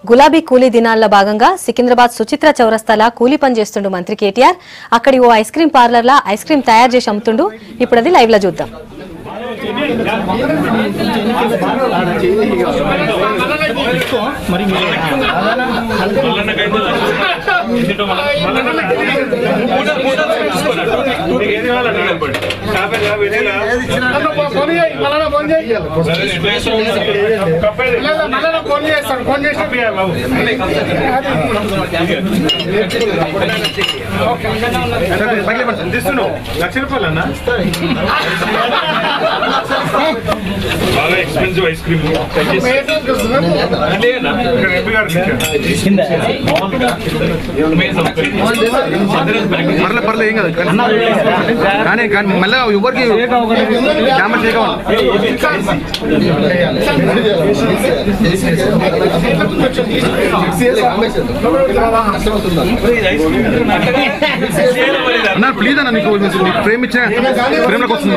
గులాబీ కూలీ దినాల్లో భాగంగా సికింద్రాబాద్ సుచిత్ర చౌరస్తాల కూలీ పని చేస్తుండు మంత్రి కేటీఆర్. అక్కడి ఓ ఐస్ క్రీమ్ పార్లర్లా ఐస్ క్రీమ్ తయారు చేసి అమ్ముతుండు. ఇప్పుడు అది లైవ్ లో చూద్దాం. లక్ష రూపాయలన్నా బాగా ఎక్స్పెన్సివ్ ఐస్ క్రీమ్ పర్లేదు ఏం కాదు కానీ మళ్ళీ ఎవరికి డ్యామేజ్ అన్న ప్లీజ్ అన్న నీకు ఫ్రేమ్ ఇచ్చిన ఫ్రేమ్లోకి వస్తుంది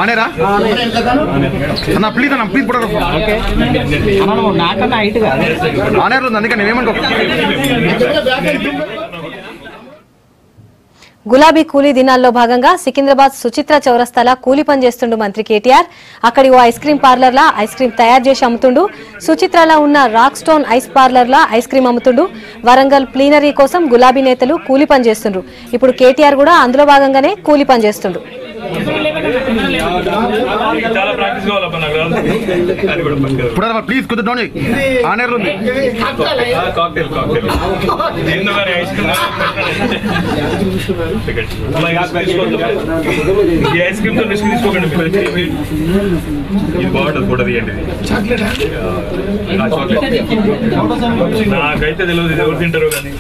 ఆనేరా అన్న ప్లీజ్ అన్న ప్లీజ్ కూడా ఆనేరు ఉంది అందుకని నేనేమనుకో. గులాబీ కూలీ దినాల్లో భాగంగా సికింద్రాబాద్ సుచిత్ర చౌరస్తాల కూలీ పని చేస్తుండు మంత్రి కేటీఆర్. అక్కడి ఓ ఐస్ క్రీమ్ పార్లర్లా ఐస్ క్రీమ్ తయారు చేసి అమ్ముతుండు. సుచిత్రలో ఉన్న రాక్ స్టోన్ ఐస్ పార్లర్లా ఐస్ క్రీమ్ అమ్ముతుండు. వరంగల్ ప్లీనరీ కోసం గులాబీ నేతలు కూలీ పని చేస్తుండ్రు. ఇప్పుడు కేటీఆర్ కూడా అందులో భాగంగానే కూలీ పని చేస్తుండు. ప్లీజ్ కుదరదు ఆనేరు ఉంది ఐస్ క్రీమ్ తో రిస్క్ తీసుకోకండి. ఇది బాగుంటుంది కూడా తీయండి. నాకైతే తెలియదు ఇది ఎవరు తింటారో కానీ.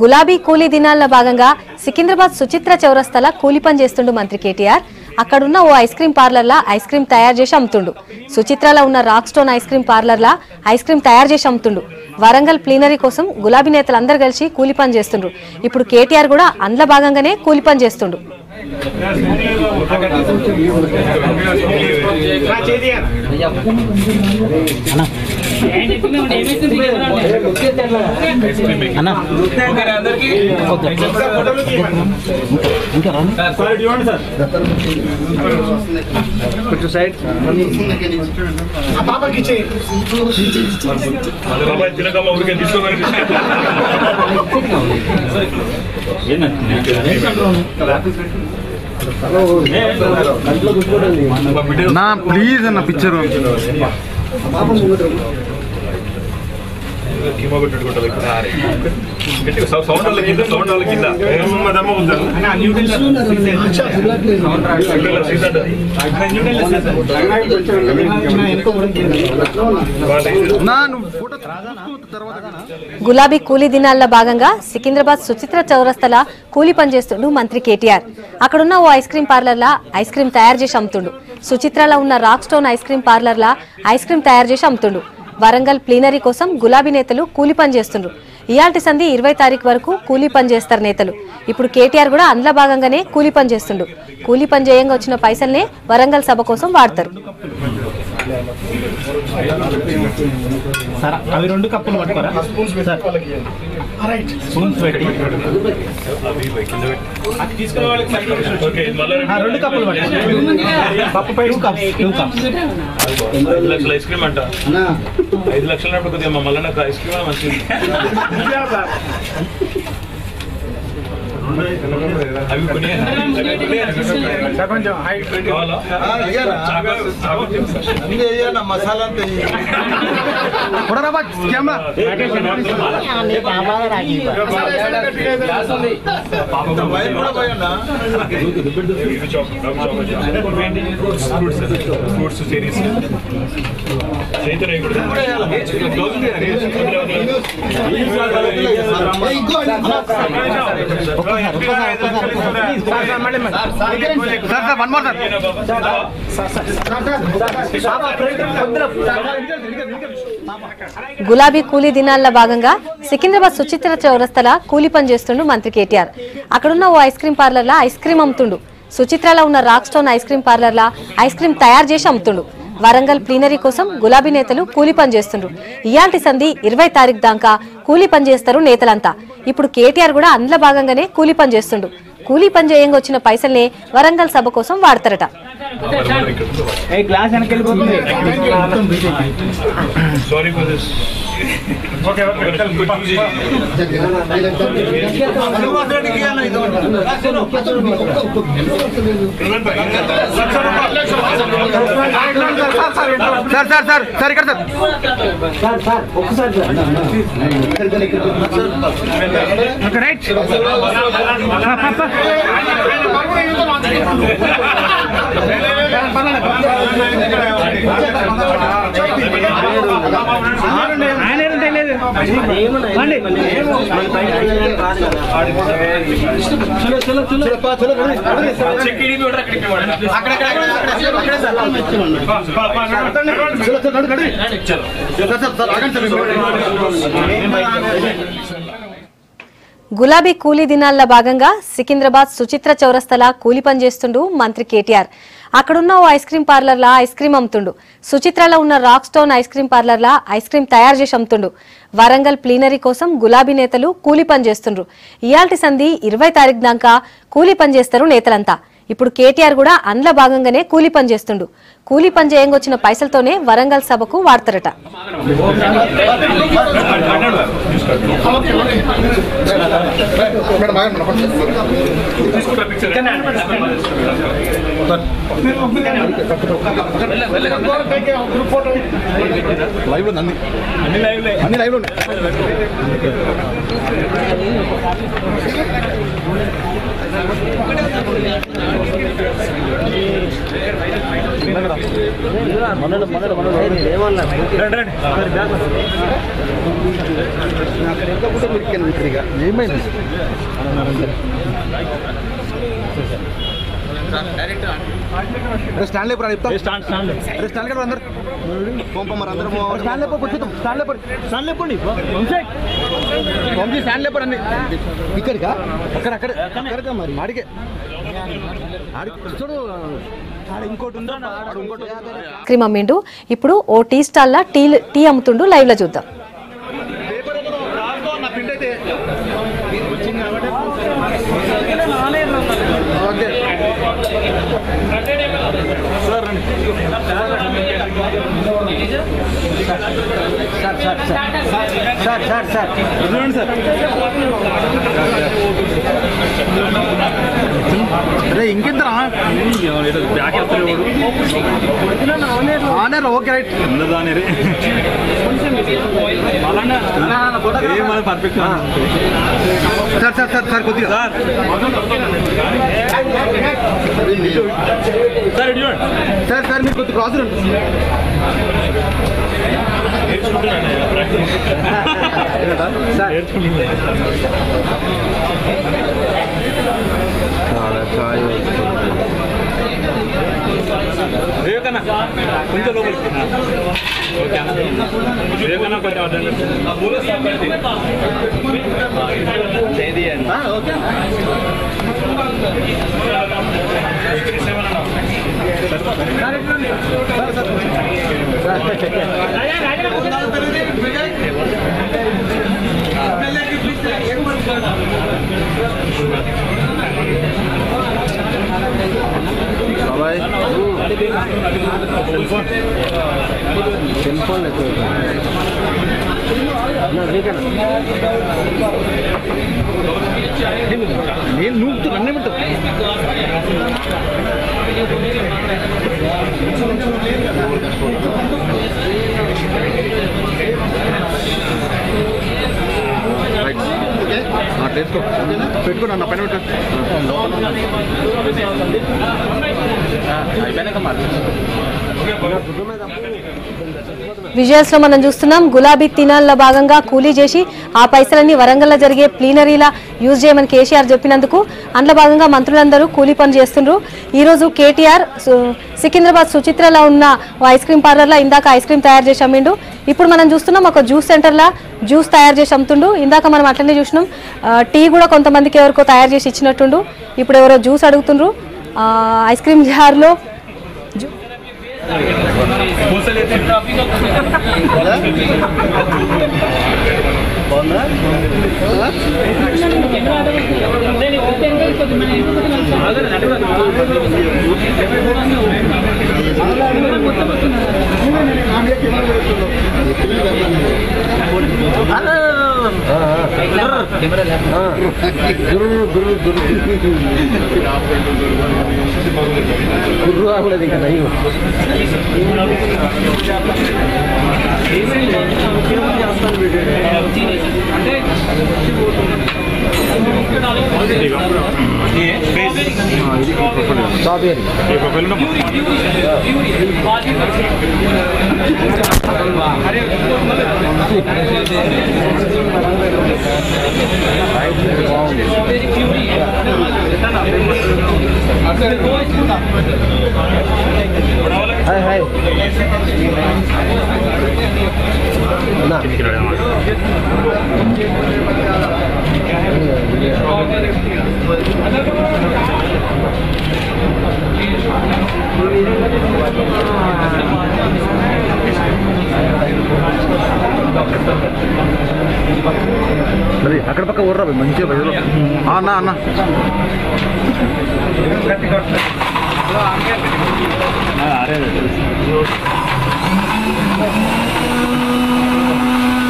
గులాబీ కూలీ దినాల్లో భాగంగా సికింద్రాబాద్ సుచిత్ర చౌరస్తాల కూలీ పని చేస్తుండు మంత్రి కేటీఆర్. అక్కడున్న ఓ ఐస్ క్రీమ్ పార్లర్లా ఐస్ క్రీమ్ తయారు చేసి అమ్ముతుండు. సుచిత్రలో ఉన్న రాక్ స్టోన్ ఐస్ క్రీమ్ పార్లర్లా ఐస్ క్రీమ్ తయారు చేసి అమ్ముతుండు. వరంగల్ ప్లీనరీ కోసం గులాబీ నేతలు అందరు కలిసి కూలీ పని చేస్తుండ్రు. ఇప్పుడు కేటీఆర్ కూడా అందులో భాగంగానే కూలీ పని చేస్తుండు. నా ప్లీజ్ అన్న పిక్చర్ గులాబీ కూలీ దినాల్లో భాగంగా సికింద్రాబాద్ సుచిత్ర చౌరస్తాల కూలీ పని చేస్తుండు మంత్రి కేటీఆర్. అక్కడున్న ఓ ఐస్ క్రీమ్ పార్లర్లా ఐస్ క్రీమ్ తయారు చేసి అమ్ముతుండు. సుచిత్రలో ఉన్న రాక్ స్టోన్ ఐస్ క్రీమ్ పార్లర్లా ఐస్ క్రీమ్ తయారు చేసి అమ్ముతుండు. వరంగల్ ప్లీనరీ కోసం గులాబీ నేతలు కూలీ పని చేస్తుండ్రు. ఇయాల్టి సంధి 20 తారీఖు వరకు కూలీ పని చేస్తారు నేతలు. ఇప్పుడు కేటీఆర్ కూడా అందులో భాగంగానే కూలీ పని చేస్తుండు. కూలీ పని చేయంగా వచ్చిన పైసల్నే వరంగల్ సభ కోసం వాడతారు. అవి 2 కప్పులు పట్టుకోరా స్పూన్స్ పెట్టి 2 కప్పులు పప్పు 2 కప్స్ 5 లక్షల ఐస్ క్రీమ్ అంట. 5 లక్షల మళ్ళీ నాకు ఐస్ క్రీమ్ మంచిది. అవి కొంచెం హైట్ మసాలా ఫ్రూట్స్ చెరీస్ గులాబీ కూలీ దినాల్లో భాగంగా సికింద్రాబాద్ సుచిత్ర చౌరస్తల కూలీ పని చేస్తుండు మంత్రి కేటీఆర్. అక్కడున్న ఓ ఐస్ క్రీం పార్లర్లా ఐస్ క్రీం అమ్ముతుండు. సుచిత్రలో ఉన్న రాక్ స్టోన్ ఐస్ క్రీం పార్లర్లా ఐస్ క్రీం తయారు చేసి అమ్ముతుండు. వరంగల్ ప్లీనరీ కోసం గులాబీ నేతలు కూలీ పని చేస్తుండ్రు. ఇయాల్టి సంధి 20 తారీఖు దాకా కూలీ పని చేస్తారు నేతలంతా. ఇప్పుడు కేటీఆర్ కూడా అందులో భాగంగానే కూలీ పని చేస్తుండు. కూలీ పని చేయంగా వచ్చిన పైసల్నే వరంగల్ సభ కోసం వాడతారట. Sorry for this. Okay sir ఇక్కడ సార్ రైట్ గులాబీ కూలీ దినాల్లో భాగంగా సికింద్రాబాద్ సుచిత్ర చౌరస్తల కూలీ పని చేస్తుండు మంత్రి కేటీఆర్. అక్కడున్న ఓ ఐస్ క్రీం పార్లర్లా ఐస్ క్రీం అమ్ముతుండు. సుచిత్రలో ఉన్న రాక్ స్టోన్ ఐస్ క్రీం పార్లర్లా ఐస్ క్రీం తయారు చేసి అమ్ముతుండు. వరంగల్ ప్లీనరీ కోసం గులాబీ నేతలు కూలీ పని చేస్తుండ్రు. ఇయాల్టి సంధి 20 తారీఖు దాకా కూలీ పని చేస్తారు నేతలంతా. ఇప్పుడు కేటీఆర్ కూడా అందులో భాగంగానే కూలీ పని చేస్తుండు. కూలీ పని చేయంగా వచ్చిన పైసలతోనే వరంగల్ సభకు వాడతారట. అన్ని లైవ్ స్టాండ్ లేపు అందరు పంపమరు అందరూ స్టాండ్ లేపు కూర్చుంటాం. స్టాండ్ లేపండి పంపి స్టాండ్ లేపరు అన్ని ఇక్కడికా అక్కడ మరి ఆడికే చూడు ఇంకోటి ఉందో క్రీమ్ అమ్మిండు. ఇప్పుడు ఓ టీ స్టాల్ టీ అమ్ముతుండు. లైవ్ లో చూద్దాం. అరే ఇంకిద్దరా ఓకే రైట్ పర్ఫెక్ట్ సార్ కొద్దిగా సార్ మీరు కొద్దిగా క్రాస్ వివేకన్నా కొంచెం లోపలికి వివేకన్నా కొంచెం సెల్ఫోన్ నేను నూపుతూ నన్నే పెట్టు. పెట్టుకో నన్ను పైన పెట్టు. విజువల్స్ లో మనం చూస్తున్నాం గులాబీ తినాల్లో భాగంగా కూలీ చేసి ఆ పైసలన్నీ వరంగల్లో జరిగే ప్లీనరీలా యూజ్ చేయమని కేసీఆర్ చెప్పినందుకు అందులో భాగంగా మంత్రులందరూ కూలీ పని చేస్తుండ్రు. ఈ రోజు కేటీఆర్ సికింద్రాబాద్ సుచిత్రలో ఉన్న ఐస్ క్రీమ్ పార్లర్లో ఇందాక ఐస్ క్రీమ్ తయారు చేసి అమ్మిండు. ఇప్పుడు మనం చూస్తున్నాం ఒక జ్యూస్ సెంటర్లో జ్యూస్ తయారు చేసి అమ్ముతుండు. ఇందాక మనం అట్లనే చూసినాం టీ కూడా కొంతమందికి ఎవరికో తయారు చేసి ఇచ్చినట్టుండు. ఇప్పుడు ఎవరో జ్యూస్ అడుగుతుండ్రు. ఐస్ క్రీమ్ జార్లో అక్కడ పక్క ఊర్రా మంచిగా అన్న అన్న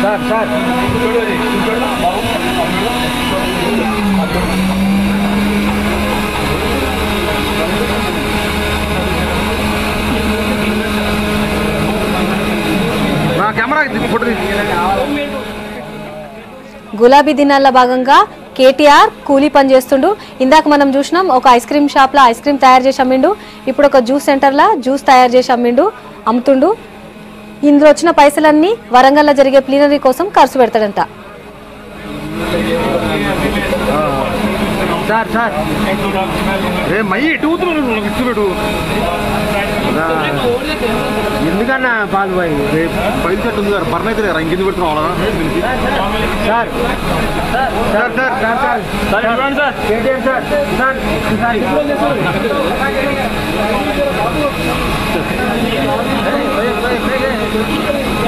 సార్ సార్ నా కెమెరా ఫోటో గులాబీ దినాల్లో భాగంగా కేటీఆర్ కూలీ పని చేస్తుండు. ఇందాక మనం చూసినాం ఒక ఐస్ క్రీమ్ షాప్లో ఐస్ క్రీమ్ తయారు చేసి అమ్మిండు. ఇప్పుడు ఒక జ్యూస్ సెంటర్లో జ్యూస్ తయారు చేసి అమ్ముతుండు. ఇందులో వచ్చిన పైసలన్నీ వరంగల్లో జరిగే ప్లీనరీ కోసం ఖర్చు పెడతాడంట. సార్ సార్ ఎందుకన్నా పాలు పోయి పైలు చెట్టు ఉంది సార్ బర్న్ అయితే రా ఇంకెందుకు పెడుతున్నావు sir sir sir sir sir sir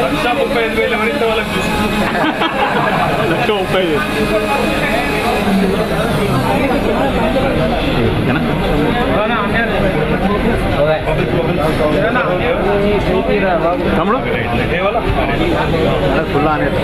లక్ష 35,000 ఎవరైతే వాళ్ళకి చూసి లక్ష 35,000 తమ్ముడు ఫుల్ అనేది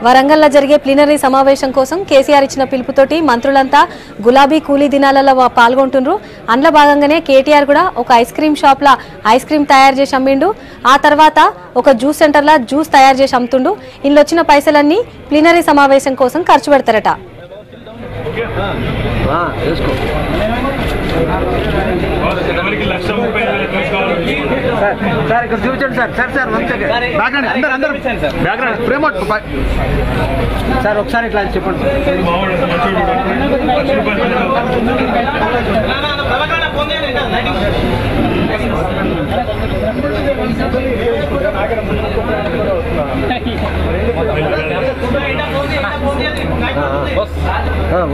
వరంగల్లో జరిగే ప్లీనరీ సమావేశం కోసం కేసీఆర్ ఇచ్చిన పిలుపుతోటి మంత్రులంతా గులాబీ కూలీ దినాలలో పాల్గొంటుండ్రు. అందులో భాగంగానే కేటీఆర్ కూడా ఒక ఐస్ క్రీమ్ షాప్లో ఐస్ క్రీమ్ తయారు చేసి అమ్మిండు. ఆ తర్వాత ఒక జ్యూస్ సెంటర్లో జ్యూస్ తయారు చేసి అమ్ముతుండు. ఇందులో వచ్చిన పైసలన్నీ ప్లీనరీ సమావేశం కోసం ఖర్చు పెడతారట. సార్ ఇక్కడ చూపించండి సార్ సార్ సార్ అందరూ ప్రేమ సార్ ఒకసారి ఇట్లా చెప్పండి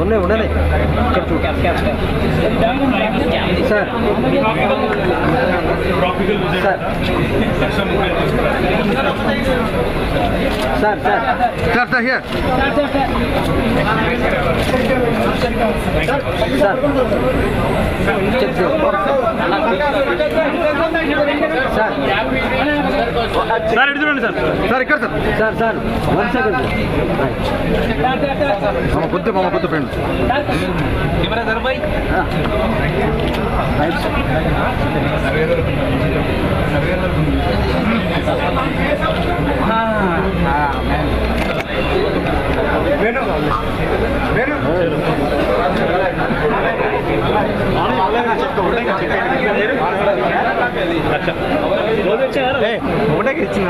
ఉన్నాయి ఉన్నాయి sir tropical sir sir sir sir here sir ఇటు చూడండి సార్. సార్ ఇక్కడ సార్ సార్ 1 సెకండ్ మామ పొద్దు ఫ్రెండ్ కెమెరా ధర్ భాయ్ ఒకటే ఇచ్చింది